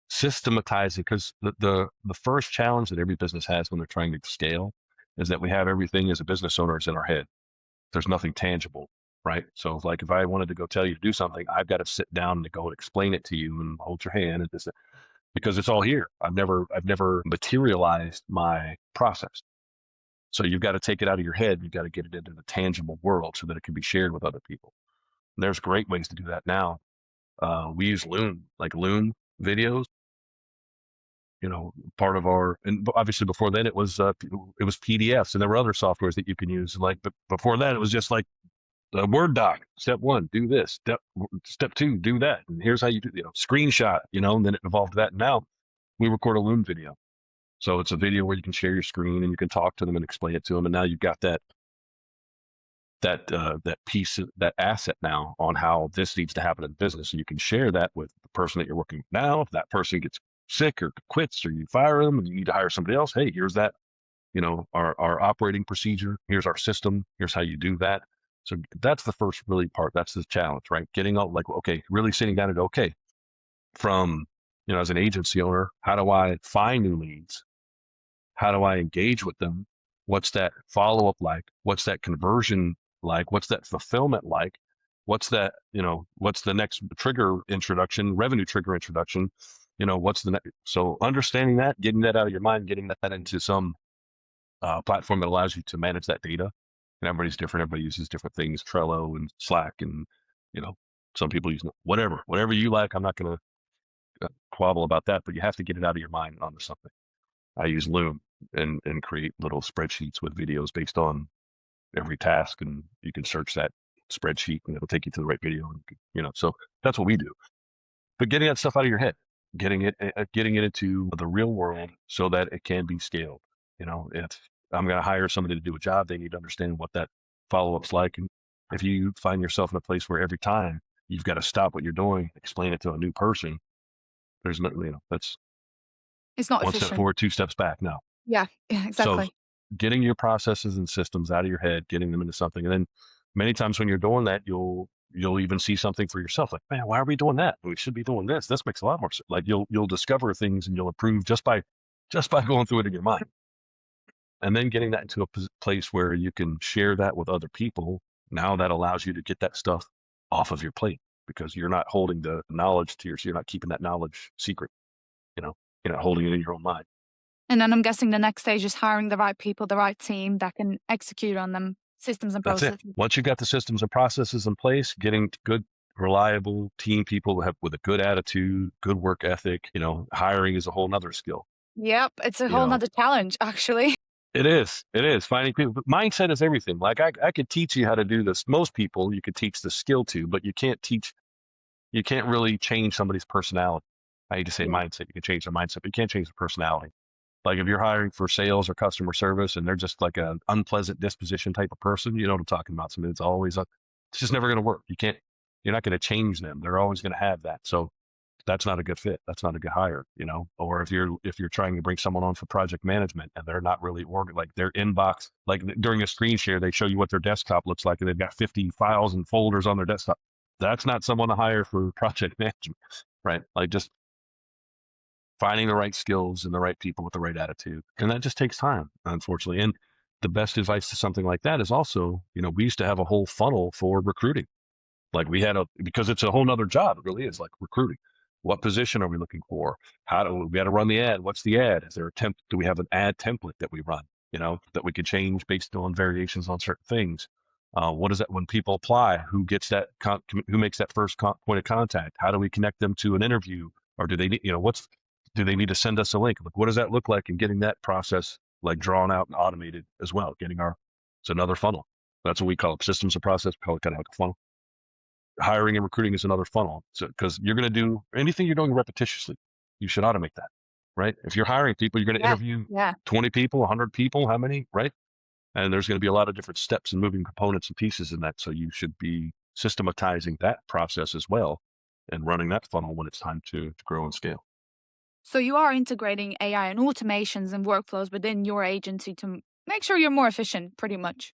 Systematizing, because the first challenge that every business has when they're trying to scale is that we have everything as a business owner is in our head. There's nothing tangible, right? So like if I wanted to go tell you to do something, I've got to sit down and go and explain it to you and hold your hand and this, because it's all here. I've never materialized my process. So you've got to take it out of your head. You've got to get it into the tangible world so that it can be shared with other people. And there's great ways to do that now. We use Loom, like Loom videos. Part of and obviously before then it was PDFs, and there were other softwares that you can use. But before that, it was just like a Word doc. Step 1, do this. Step 2, do that. And here's how you do, screenshot, and then it evolved to that. And now we record a Loom video. So it's a video where you can share your screen and you can talk to them and explain it to them. And now you've got that piece, that asset now on how this needs to happen in business. So you can share that with the person that you're working with now. If that person gets sick or quits or you fire them and you need to hire somebody else, hey, here's that, our operating procedure. Here's our system. Here's how you do that. So that's the first really part. That's the challenge, right? Getting out, really sitting down and go, okay, from, as an agency owner, how do I find new leads? How do I engage with them? What's that follow-up like? What's that conversion like? What's that fulfillment like? What's that, what's the next revenue trigger introduction? What's the next? So understanding that, getting that out of your mind, getting that into some platform that allows you to manage that data. And everybody's different. Everybody uses different things, Trello and Slack, and some people use whatever you like. I'm not going to quabble about that, but you have to get it out of your mind onto something. I use Loom and create little spreadsheets with videos based on every task, and you can search that spreadsheet and it'll take you to the right video. And, so that's what we do. But getting that stuff out of your head, getting it into the real world so that it can be scaled. If I'm going to hire somebody to do a job, they need to understand what that follow-up's like. And if you find yourself in a place where every time you've got to stop what you're doing, explain it to a new person, there's no, that's it's not one efficient. Step forward, 2 steps back now. Yeah, exactly. So getting your processes and systems out of your head, getting them into something. And then many times when you're doing that, you'll even see something for yourself. Like, man, why are we doing that? We should be doing this. This makes a lot more sense. Like you'll discover things and you'll improve just by going through it in your mind. And then getting that into a place where you can share that with other people. Now that allows you to get that stuff off of your plate because you're not holding the knowledge you're not keeping that knowledge secret, you're not holding it in your own mind. And then I'm guessing the next stage is hiring the right people, the right team that can execute on them, systems and processes. That's it. Once you've got the systems and processes in place, getting good, reliable team people with a good attitude, good work ethic, hiring is a whole nother skill. Yep. It's a whole nother challenge, actually. It is finding people. But mindset is everything. Like I could teach you how to do this. Most people you could teach the skill to, but you can't really change somebody's personality. I hate to say mindset. You can change their mindset, but you can't change their personality. Like if you're hiring for sales or customer service and they're just like an unpleasant disposition type of person, you know what I'm talking about. Somebody it's just never going to work. You're not going to change them. They're always going to have that. So that's not a good fit. That's not a good hire, or if you're trying to bring someone on for project management and they're not really like their inbox, like during a screen share, they show you what their desktop looks like and they've got 50 files and folders on their desktop. That's not someone to hire for project management, right? Like just finding the right skills and the right people with the right attitude. And that just takes time, unfortunately. And the best advice to something like that is also, we used to have a whole funnel for recruiting. Like because it's a whole nother job. It really is like recruiting. What position are we looking for? We got to run the ad? What's the ad? Is there do we have an ad template that we run, that we could change based on variations on certain things? What is that when people apply? Who gets that? Who makes that first point of contact? How do we connect them to an interview? Or do they need, do they need to send us a link? Like, what does that look like? And getting that process like drawn out and automated as well. It's another funnel. That's what we call it. Systems of process. We call it kind of like a funnel. Hiring and recruiting is another funnel. So, because you're going to do anything you're doing repetitiously, you should automate that, right? If you're hiring people, you're going to interview 20 people, 100 people, how many, right? And there's going to be a lot of different steps and moving components and pieces in that. So you should be systematizing that process as well and running that funnel when it's time to grow and scale. So you are integrating AI and automations and workflows within your agency to make sure you're more efficient, pretty much.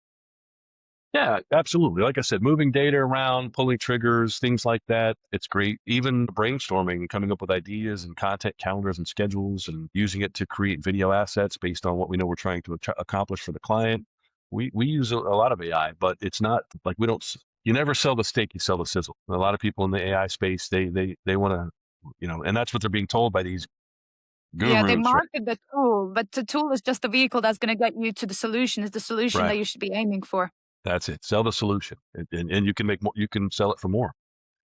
Yeah, absolutely. Like I said, moving data around, pulling triggers, things like that. It's great. Even brainstorming and coming up with ideas and content calendars and schedules and using it to create video assets based on what we know we're trying to accomplish for the client. We use a lot of AI, but it's not like you never sell the steak, you sell the sizzle. A lot of people in the AI space, they want to, and that's what they're being told by these Yeah, they gurus, right? market the tool, but the tool is just the vehicle that's going to get you to the solution, is the solution Right. that you should be aiming for. That's it. Sell the solution, and you can make more. You can sell it for more.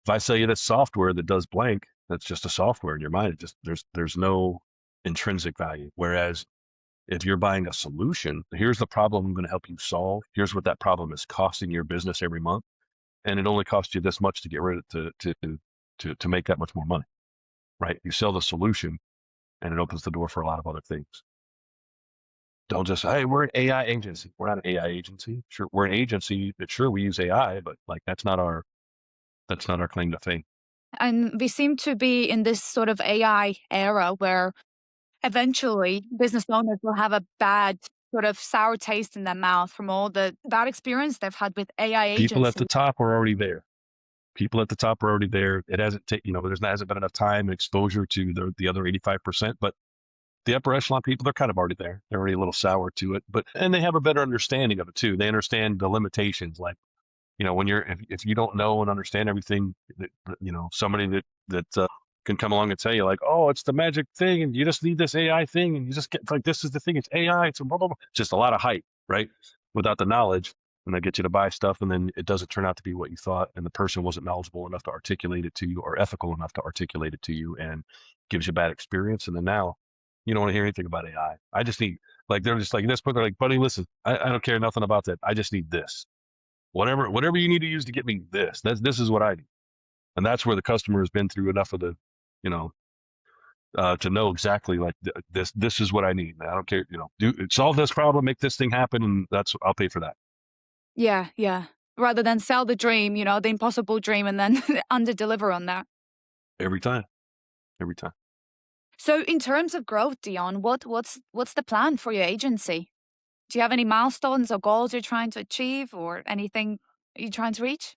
If I sell you this software that does blank, that's just a software in your mind. It just there's no intrinsic value. Whereas if you're buying a solution, here's the problem I'm going to help you solve. Here's what that problem is costing your business every month, and it only costs you this much to get rid of to make that much more money. Right? You sell the solution, and it opens the door for a lot of other things. Don't just hey, we're an AI agency. We're not an AI agency. Sure, we're an agency that sure we use AI, but like that's not our claim to fame. And we seem to be in this sort of AI era where eventually business owners will have a bad sort of sour taste in their mouth from all the bad experience they've had with AI People at the agencies. top are already there. People at the top are already there. It hasn't hasn't been enough time and exposure to the other 85%, but the upper echelon people, they're kind of already there. They're already a little sour to it, and they have a better understanding of it too. They understand the limitations. Like, when if you don't know and understand everything, somebody that can come along and tell you like, oh, it's the magic thing, and you just need this AI thing, and you just get like, this is the thing, it's AI, it's blah, blah, blah. Just a lot of hype, right? Without the knowledge, and they get you to buy stuff, and then it doesn't turn out to be what you thought, and the person wasn't knowledgeable enough to articulate it to you or ethical enough to articulate it to you, and gives you a bad experience. And then now you don't want to hear anything about AI. I just need, like, they're just like this, but they're like, buddy, listen, I don't care nothing about that. I just need this. Whatever you need to use to get me this is what I need. And that's where the customer has been through enough of the, you know, to know exactly like this is what I need. I don't care, solve this problem, make this thing happen, and I'll pay for that Yeah, yeah. Rather than sell the dream, the impossible dream, and then under deliver on that. every time, every time. So in terms of growth, Dion, what's the plan for your agency? Do you have any milestones or goals you're trying to achieve or anything you're trying to reach?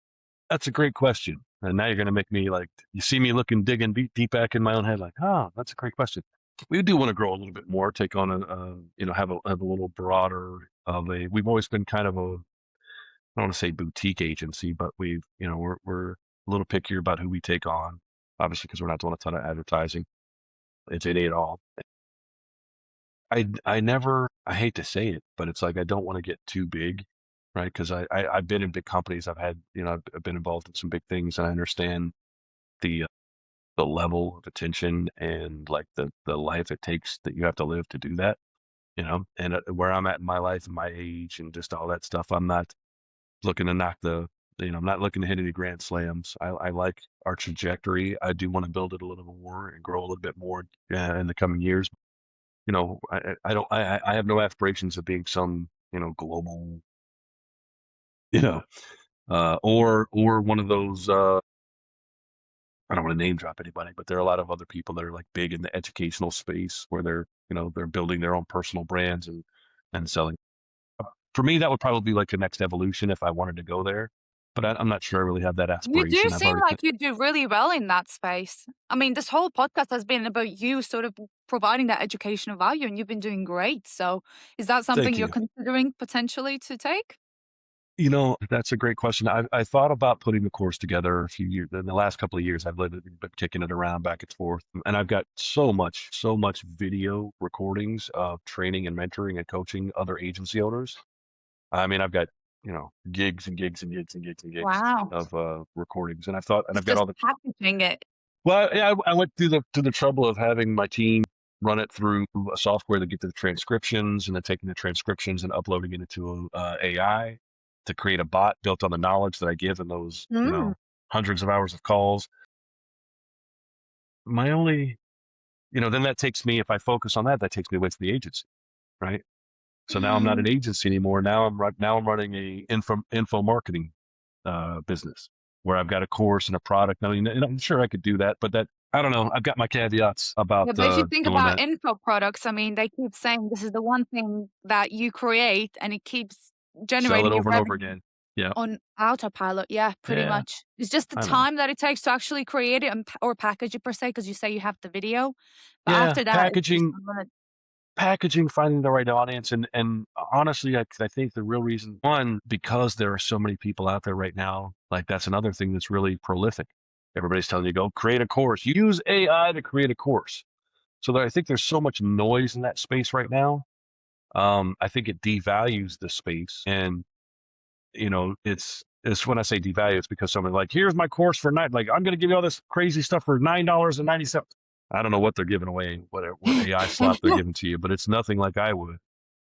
That's a great question. And now you're going to make me like, you see me digging deep back in my own head, like, that's a great question. We do want to grow a little bit more, take on have a little broader we've always been kind of I don't want to say boutique agency, but we're a little pickier about who we take on, obviously, because we're not doing a ton of advertising. It's in it all. I hate to say it, but it's like, I don't want to get too big, right? Because I've been in big companies. I've been involved in some big things, and I understand the the level of attention and like the life it takes that you have to live to do that, and where I'm at in my life and my age and just all that stuff. I'm not looking to I'm not looking to hit any grand slams. I like our trajectory. I do want to build it a little more and grow a little bit more in the coming years. I don't, I have no aspirations of being some, global, you know, or one of those, I don't want to name drop anybody, but there are a lot of other people that are like big in the educational space where they're, they're building their own personal brands and selling. For me, that would probably be like the next evolution if I wanted to go there. But I'm not sure I really have that You do aspiration. I've seem already, like you do really well in that space. I mean, this whole podcast has been about you sort of providing that educational value, and you've been doing great. So, is that something thank you're you. considering potentially to take? That's a great question. I thought about putting the course together a few years. In the last couple of years, I've literally been kicking it around back and forth, and I've got so much video recordings of training and mentoring and coaching other agency owners. I mean, I've got gigs and gigs and gigs and gigs and gigs Wow. of recordings, and I thought, and It's I've got just all the. packaging it. Well, yeah, I went through the trouble of having my team run it through a software to get to the transcriptions, and then taking the transcriptions and uploading it into AI to create a bot built on the knowledge that I give in those, Mm. hundreds of hours of calls. My only, then that takes me, if I focus on that, that takes me away from the agency, right? So now I'm not an Mm. agency anymore. Now I'm running a info marketing business where I've got a course and a product. I mean, and I'm sure I could do that, but that I don't know. I've got my caveats about Yeah, but if you think doing about that. info products, I mean, they keep saying this is the one thing that you create and it keeps Sell it generating you over and over revenue again. Yeah, on autopilot. Yeah, pretty yeah, much. It's just the I know. time that it takes to actually create it and or package it per se, because you say you have the video, but Yeah, after that, it's just unlimited. packaging, finding the right audience, and honestly, I think the real reason, one, because there are so many people out there right now. Like that's another thing that's really prolific. Everybody's telling you go create a course. Use AI to create a course. So I think there's so much noise in that space right now. I think it devalues the space, and it's when I say devalue, it's because someone like, here's my course for night. Like I'm going to give you all this crazy stuff for $9.90. I don't know what they're giving away, what AI slop they're giving to you, but it's nothing like I would.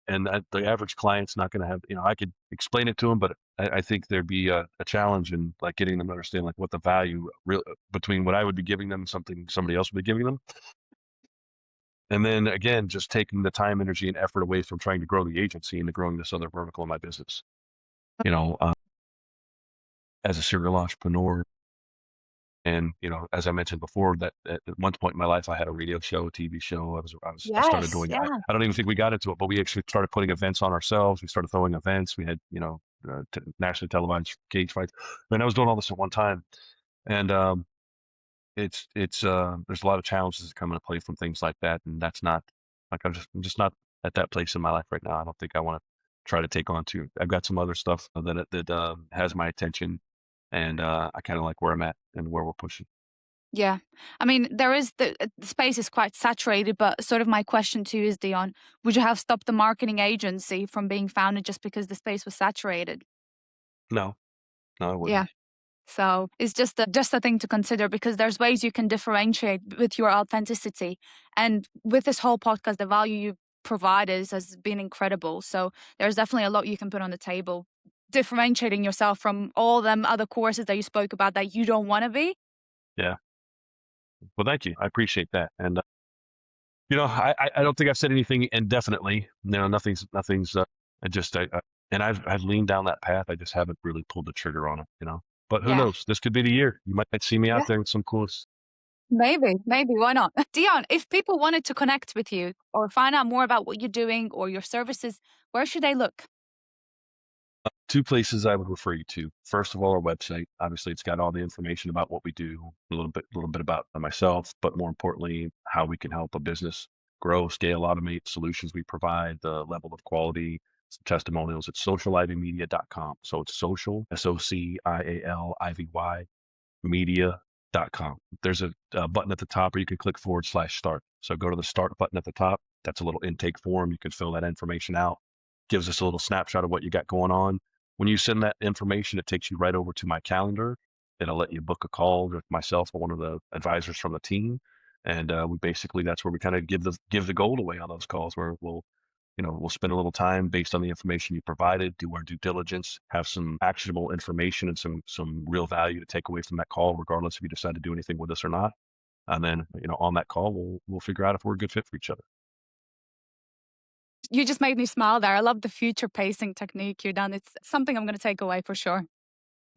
And the average client's not going to have, I could explain it to them, but I think there'd be a challenge in like getting them to understand like what the value real between what I would be giving them and something somebody else would be giving them. And then again, just taking the time, energy, and effort away from trying to grow the agency into growing this other vertical in my business. You know, uh, as a serial entrepreneur, and as I mentioned before, that at one point in my life, I had a radio show, a TV show. I started Yes, doing. yeah. I don't even think we got into it, but we actually started putting events on ourselves. We started throwing events. We had nationally televised cage fights. I mean, I was doing all this at one time, and it's there's a lot of challenges that come into play from things like that, and that's not like I'm just not at that place in my life right now. I don't think I want to try to take on too. I've got some other stuff that has my attention, and I kind of like where I'm at and where we're pushing. Yeah. I mean, there is the space is quite saturated, but sort of my question to you is, Dion, would you have stopped the marketing agency from being founded just because the space was saturated? No, no, I wouldn't. Yeah. So it's just a thing to consider, because there's ways you can differentiate with your authenticity. And with this whole podcast, the value you provide has been incredible. So there's definitely a lot you can put on the table, differentiating yourself from all them other courses that you spoke about that you don't want to be. Yeah. Well, thank you. I appreciate that. And I don't think I've said anything indefinitely. Nothing's. And I've leaned down that path. I just haven't really pulled the trigger on it. But who Yeah. knows? This could be the year. You might see me Yeah. out there with some cool. Maybe. Why not? Dion, if people wanted to connect with you or find out more about what you're doing or your services, where should they look? Two places I would refer you to. First of all, our website. Obviously, it's got all the information about what we do, a little bit about myself, but more importantly, how we can help a business grow, scale, automate solutions we provide, the level of quality, some testimonials. It's socialivvymedia.com. So it's social, SOCIALIVY media.com. There's a button at the top where you can click /start. So go to the start button at the top. That's a little intake form. You can fill that information out. Gives us a little snapshot of what you got going on. When you send that information, it takes you right over to my calendar. It'll let you book a call with myself or one of the advisors from the team. And that's where we kind of give the gold away on those calls, where we'll spend a little time based on the information you provided, do our due diligence, have some actionable information and some real value to take away from that call, regardless if you decide to do anything with us or not. And then, on that call, we'll figure out if we're a good fit for each other. You just made me smile there. I love the future pacing technique you've done. It's something I'm going to take away for sure.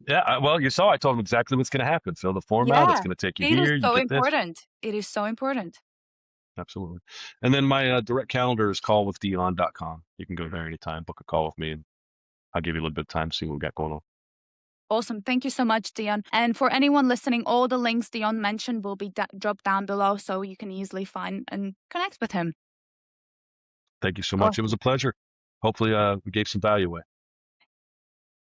Yeah, well, you saw I told him exactly what's gonna happen. Fill the form out. It's Yeah, gonna take you it is here. You so get this. important. It is so important. Absolutely. And then my direct calendar is callwithdion.com. You can go there anytime, book a call with me, and I'll give you a little bit of time to see what we got going on. Awesome. Thank you so much, Dion. And for anyone listening, all the links Dion mentioned will be dropped down below so you can easily find and connect with him. Thank you so much. It was Awesome. a pleasure. Hopefully, we gave some value away.